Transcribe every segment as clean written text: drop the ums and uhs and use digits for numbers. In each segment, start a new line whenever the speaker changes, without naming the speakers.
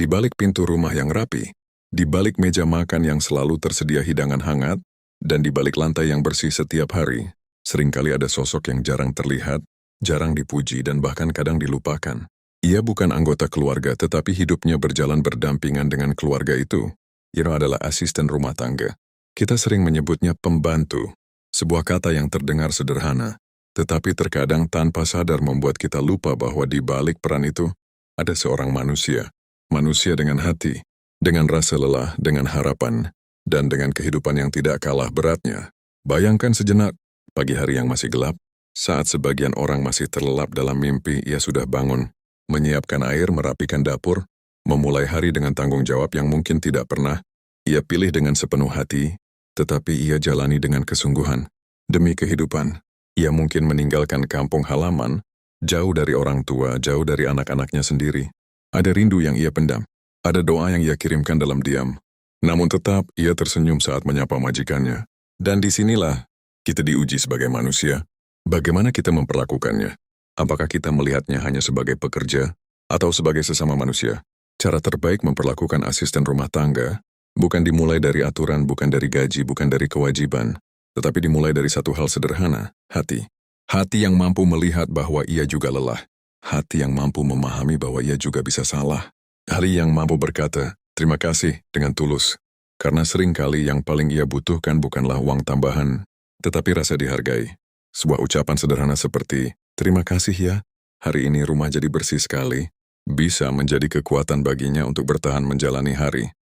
di balik pintu rumah yang rapi, di balik meja makan yang selalu tersedia hidangan hangat, dan di balik lantai yang bersih setiap hari, seringkali ada sosok yang jarang terlihat, jarang dipuji, dan bahkan kadang dilupakan. Ia bukan anggota keluarga, tetapi hidupnya berjalan berdampingan dengan keluarga itu. Ia adalah asisten rumah tangga. Kita sering menyebutnya pembantu, sebuah kata yang terdengar sederhana, tetapi terkadang tanpa sadar membuat kita lupa bahwa di balik peran itu ada seorang manusia. Manusia dengan hati, dengan rasa lelah, dengan harapan, dan dengan kehidupan yang tidak kalah beratnya. Bayangkan sejenak, pagi hari yang masih gelap, saat sebagian orang masih terlelap dalam mimpi, ia sudah bangun, menyiapkan air, merapikan dapur, memulai hari dengan tanggung jawab yang mungkin tidak pernah ia pilih dengan sepenuh hati, tetapi ia jalani dengan kesungguhan. Demi kehidupan, ia mungkin meninggalkan kampung halaman, jauh dari orang tua, jauh dari anak-anaknya sendiri. Ada rindu yang ia pendam, ada doa yang ia kirimkan dalam diam. Namun tetap ia tersenyum saat menyapa majikannya. Dan disinilah kita diuji sebagai manusia. Bagaimana kita memperlakukannya? Apakah kita melihatnya hanya sebagai pekerja atau sebagai sesama manusia? Cara terbaik memperlakukan asisten rumah tangga bukan dimulai dari aturan, bukan dari gaji, bukan dari kewajiban, tetapi dimulai dari satu hal sederhana, hati. Hati yang mampu melihat bahwa ia juga lelah. Hati yang mampu memahami bahwa ia juga bisa salah. Hati yang mampu berkata, terima kasih dengan tulus. Karena seringkali yang paling ia butuhkan bukanlah uang tambahan, tetapi rasa dihargai. Sebuah ucapan sederhana seperti, terima kasih ya, hari ini rumah jadi bersih sekali, bisa menjadi kekuatan baginya untuk bertahan menjalani hari.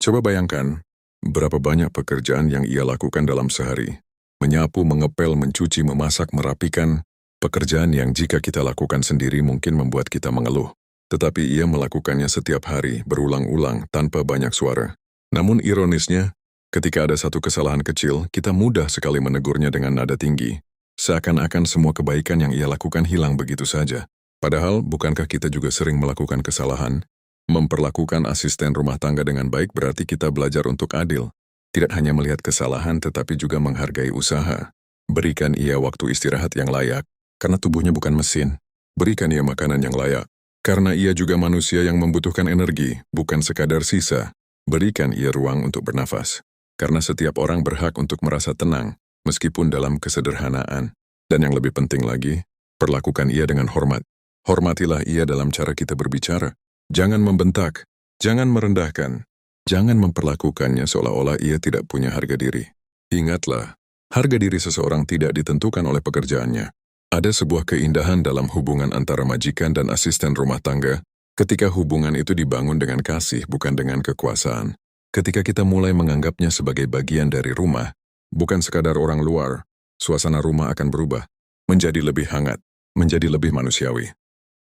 Coba bayangkan, berapa banyak pekerjaan yang ia lakukan dalam sehari. Menyapu, mengepel, mencuci, memasak, merapikan, pekerjaan yang jika kita lakukan sendiri mungkin membuat kita mengeluh. Tetapi ia melakukannya setiap hari, berulang-ulang, tanpa banyak suara. Namun ironisnya, ketika ada satu kesalahan kecil, kita mudah sekali menegurnya dengan nada tinggi. Seakan-akan semua kebaikan yang ia lakukan hilang begitu saja. Padahal, bukankah kita juga sering melakukan kesalahan? Memperlakukan asisten rumah tangga dengan baik berarti kita belajar untuk adil. Tidak hanya melihat kesalahan, tetapi juga menghargai usaha. Berikan ia waktu istirahat yang layak, karena tubuhnya bukan mesin. Berikan ia makanan yang layak, karena ia juga manusia yang membutuhkan energi, bukan sekadar sisa. Berikan ia ruang untuk bernafas. Karena setiap orang berhak untuk merasa tenang, meskipun dalam kesederhanaan. Dan yang lebih penting lagi, perlakukan ia dengan hormat. Hormatilah ia dalam cara kita berbicara. Jangan membentak, jangan merendahkan, jangan memperlakukannya seolah-olah ia tidak punya harga diri. Ingatlah, harga diri seseorang tidak ditentukan oleh pekerjaannya. Ada sebuah keindahan dalam hubungan antara majikan dan asisten rumah tangga, ketika hubungan itu dibangun dengan kasih, bukan dengan kekuasaan. Ketika kita mulai menganggapnya sebagai bagian dari rumah, bukan sekadar orang luar, suasana rumah akan berubah, menjadi lebih hangat, menjadi lebih manusiawi.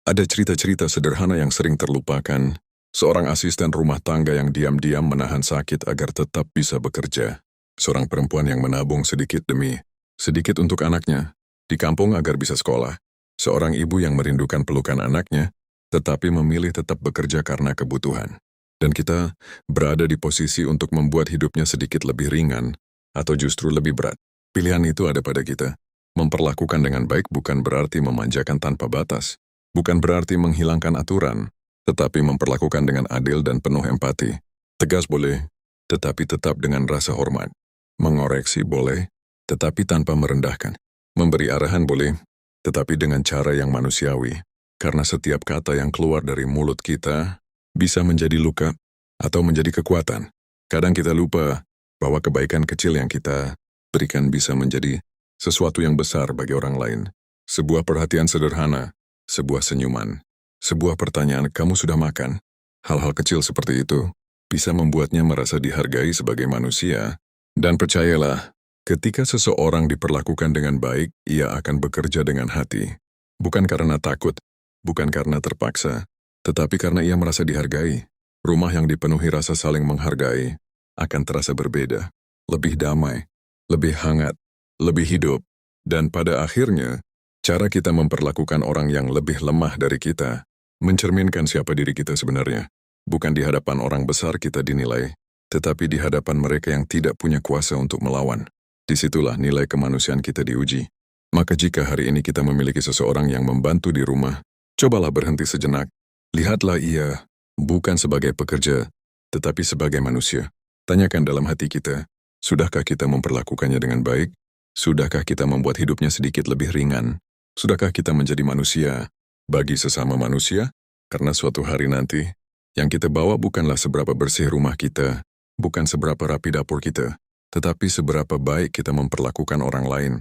Ada cerita-cerita sederhana yang sering terlupakan, seorang asisten rumah tangga yang diam-diam menahan sakit agar tetap bisa bekerja. Seorang perempuan yang menabung sedikit demi sedikit untuk anaknya, di kampung agar bisa sekolah. Seorang ibu yang merindukan pelukan anaknya, tetapi memilih tetap bekerja karena kebutuhan. Dan kita berada di posisi untuk membuat hidupnya sedikit lebih ringan, atau justru lebih berat. Pilihan itu ada pada kita. Memperlakukan dengan baik bukan berarti memanjakan tanpa batas. Bukan berarti menghilangkan aturan, tetapi memperlakukan dengan adil dan penuh empati. Tegas boleh, tetapi tetap dengan rasa hormat. Mengoreksi boleh, tetapi tanpa merendahkan. Memberi arahan boleh, tetapi dengan cara yang manusiawi. Karena setiap kata yang keluar dari mulut kita bisa menjadi luka atau menjadi kekuatan. Kadang kita lupa bahwa kebaikan kecil yang kita berikan bisa menjadi sesuatu yang besar bagi orang lain. Sebuah perhatian sederhana, sebuah senyuman, sebuah pertanyaan, kamu sudah makan? Hal-hal kecil seperti itu bisa membuatnya merasa dihargai sebagai manusia. Dan percayalah, ketika seseorang diperlakukan dengan baik, ia akan bekerja dengan hati. Bukan karena takut, bukan karena terpaksa, tetapi karena ia merasa dihargai. Rumah yang dipenuhi rasa saling menghargai akan terasa berbeda, lebih damai, lebih hangat, lebih hidup. Dan pada akhirnya, cara kita memperlakukan orang yang lebih lemah dari kita mencerminkan siapa diri kita sebenarnya. Bukan di hadapan orang besar kita dinilai, tetapi di hadapan mereka yang tidak punya kuasa untuk melawan. Disitulah nilai kemanusiaan kita diuji. Maka jika hari ini kita memiliki seseorang yang membantu di rumah, cobalah berhenti sejenak. Lihatlah ia bukan sebagai pekerja, tetapi sebagai manusia. Tanyakan dalam hati kita, sudahkah kita memperlakukannya dengan baik? Sudahkah kita membuat hidupnya sedikit lebih ringan? Sudahkah kita menjadi manusia bagi sesama manusia? Karena suatu hari nanti, yang kita bawa bukanlah seberapa bersih rumah kita, bukan seberapa rapi dapur kita, tetapi seberapa baik kita memperlakukan orang lain.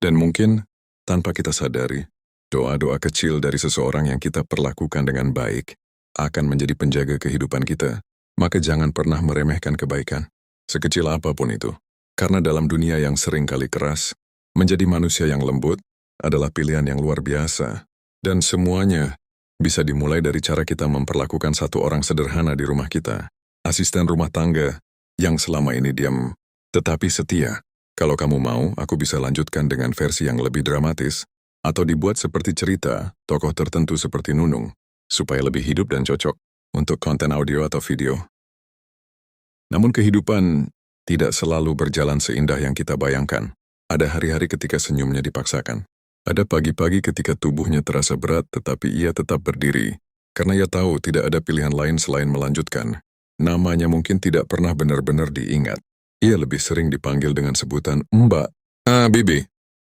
Dan mungkin, tanpa kita sadari, doa-doa kecil dari seseorang yang kita perlakukan dengan baik akan menjadi penjaga kehidupan kita. Maka jangan pernah meremehkan kebaikan, sekecil apapun itu. Karena dalam dunia yang sering kali keras, menjadi manusia yang lembut adalah pilihan yang luar biasa. Dan semuanya bisa dimulai dari cara kita memperlakukan satu orang sederhana di rumah kita. Asisten rumah tangga yang selama ini diam, tetapi setia. Kalau kamu mau, aku bisa lanjutkan dengan versi yang lebih dramatis, atau dibuat seperti cerita, tokoh tertentu seperti Nunung, supaya lebih hidup dan cocok untuk konten audio atau video. Namun kehidupan tidak selalu berjalan seindah yang kita bayangkan. Ada hari-hari ketika senyumnya dipaksakan. Ada pagi-pagi ketika tubuhnya terasa berat tetapi ia tetap berdiri. Karena ia tahu tidak ada pilihan lain selain melanjutkan. Namanya mungkin tidak pernah benar-benar diingat. Ia lebih sering dipanggil dengan sebutan Mbak, Bibi,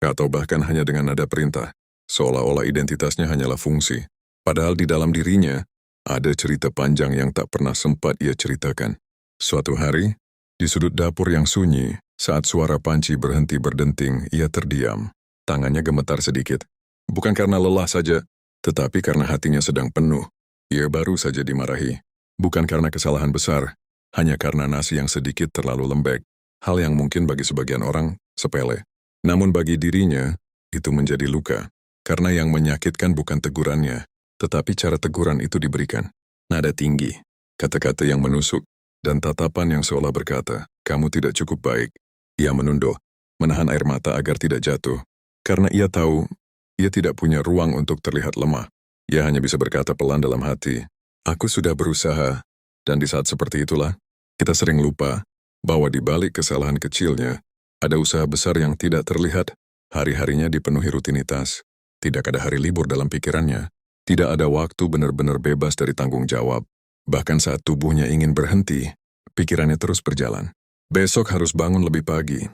atau bahkan hanya dengan nada perintah. Seolah-olah identitasnya hanyalah fungsi. Padahal di dalam dirinya, ada cerita panjang yang tak pernah sempat ia ceritakan. Suatu hari, di sudut dapur yang sunyi, saat suara panci berhenti berdenting, ia terdiam. Tangannya gemetar sedikit. Bukan karena lelah saja, tetapi karena hatinya sedang penuh. Ia baru saja dimarahi. Bukan karena kesalahan besar, hanya karena nasi yang sedikit terlalu lembek. Hal yang mungkin bagi sebagian orang sepele. Namun bagi dirinya, itu menjadi luka. Karena yang menyakitkan bukan tegurannya, tetapi cara teguran itu diberikan. Nada tinggi, kata-kata yang menusuk, dan tatapan yang seolah berkata, kamu tidak cukup baik. Ia menunduk, menahan air mata agar tidak jatuh. Karena ia tahu, ia tidak punya ruang untuk terlihat lemah. Ia hanya bisa berkata pelan dalam hati, aku sudah berusaha. Dan di saat seperti itulah, kita sering lupa bahwa di balik kesalahan kecilnya, ada usaha besar yang tidak terlihat. Hari-harinya dipenuhi rutinitas. Tidak ada hari libur dalam pikirannya. Tidak ada waktu benar-benar bebas dari tanggung jawab. Bahkan saat tubuhnya ingin berhenti, pikirannya terus berjalan. Besok harus bangun lebih pagi.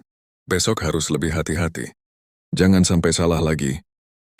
Besok harus lebih hati-hati. Jangan sampai salah lagi.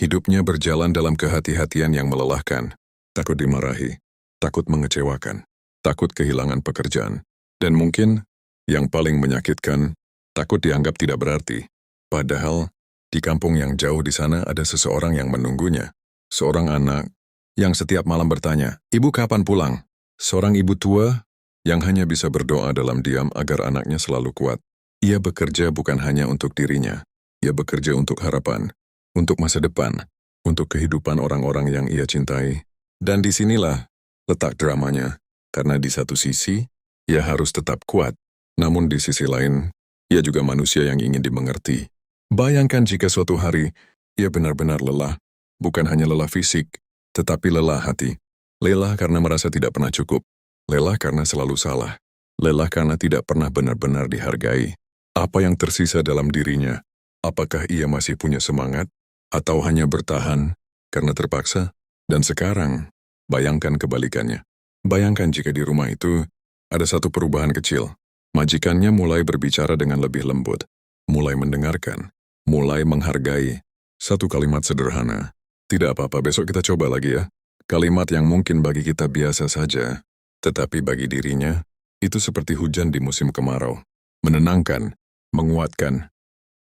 Hidupnya berjalan dalam kehati-hatian yang melelahkan. Takut dimarahi, takut mengecewakan, takut kehilangan pekerjaan. Dan mungkin, yang paling menyakitkan, takut dianggap tidak berarti. Padahal, di kampung yang jauh di sana ada seseorang yang menunggunya. Seorang anak yang setiap malam bertanya, ibu kapan pulang? Seorang ibu tua yang hanya bisa berdoa dalam diam agar anaknya selalu kuat. Ia bekerja bukan hanya untuk dirinya. Ia bekerja untuk harapan, untuk masa depan, untuk kehidupan orang-orang yang ia cintai. Dan disinilah letak dramanya. Karena di satu sisi, ia harus tetap kuat. Namun di sisi lain, ia juga manusia yang ingin dimengerti. Bayangkan jika suatu hari, ia benar-benar lelah. Bukan hanya lelah fisik, tetapi lelah hati. Lelah karena merasa tidak pernah cukup. Lelah karena selalu salah. Lelah karena tidak pernah benar-benar dihargai. Apa yang tersisa dalam dirinya? Apakah ia masih punya semangat? Atau hanya bertahan karena terpaksa? Dan sekarang, bayangkan kebalikannya. Bayangkan jika di rumah itu ada satu perubahan kecil. Majikannya mulai berbicara dengan lebih lembut. Mulai mendengarkan. Mulai menghargai. Satu kalimat sederhana. Tidak apa-apa, besok kita coba lagi ya. Kalimat yang mungkin bagi kita biasa saja, tetapi bagi dirinya, itu seperti hujan di musim kemarau. Menenangkan, menguatkan,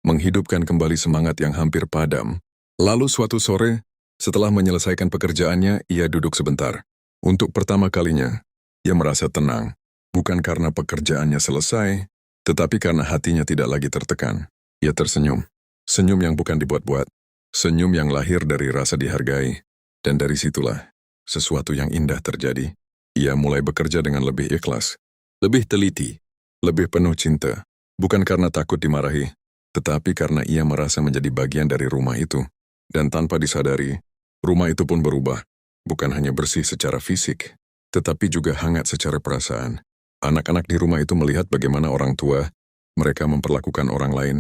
menghidupkan kembali semangat yang hampir padam. Lalu suatu sore, setelah menyelesaikan pekerjaannya, ia duduk sebentar. Untuk pertama kalinya, ia merasa tenang. Bukan karena pekerjaannya selesai, tetapi karena hatinya tidak lagi tertekan. Ia tersenyum. Senyum yang bukan dibuat-buat. Senyum yang lahir dari rasa dihargai. Dan dari situlah, sesuatu yang indah terjadi. Ia mulai bekerja dengan lebih ikhlas, lebih teliti, lebih penuh cinta. Bukan karena takut dimarahi, tetapi karena ia merasa menjadi bagian dari rumah itu. Dan tanpa disadari, rumah itu pun berubah. Bukan hanya bersih secara fisik, tetapi juga hangat secara perasaan. Anak-anak di rumah itu melihat bagaimana orang tua, mereka memperlakukan orang lain.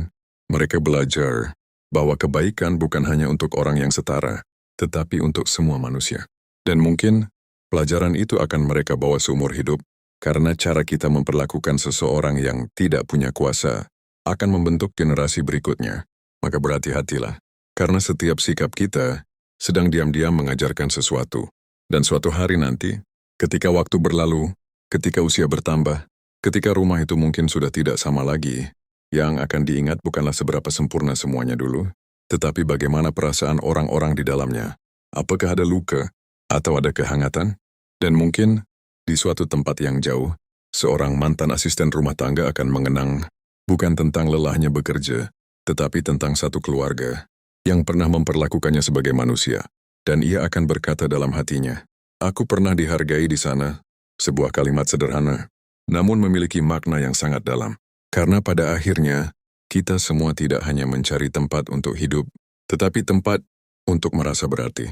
Mereka belajar bahwa kebaikan bukan hanya untuk orang yang setara, tetapi untuk semua manusia. Dan mungkin, Pelajaran itu akan mereka bawa seumur hidup, karena cara kita memperlakukan seseorang yang tidak punya kuasa akan membentuk generasi berikutnya. Maka berhati-hatilah, karena setiap sikap kita sedang diam-diam mengajarkan sesuatu. Dan suatu hari nanti, ketika waktu berlalu, ketika usia bertambah, ketika rumah itu mungkin sudah tidak sama lagi, yang akan diingat bukanlah seberapa sempurna semuanya dulu, tetapi bagaimana perasaan orang-orang di dalamnya. Apakah ada luka, atau ada kehangatan? Dan mungkin, di suatu tempat yang jauh, seorang mantan asisten rumah tangga akan mengenang, bukan tentang lelahnya bekerja, tetapi tentang satu keluarga, yang pernah memperlakukannya sebagai manusia. Dan ia akan berkata dalam hatinya, "Aku pernah dihargai di sana," sebuah kalimat sederhana, namun memiliki makna yang sangat dalam. Karena pada akhirnya, kita semua tidak hanya mencari tempat untuk hidup, tetapi tempat untuk merasa berarti.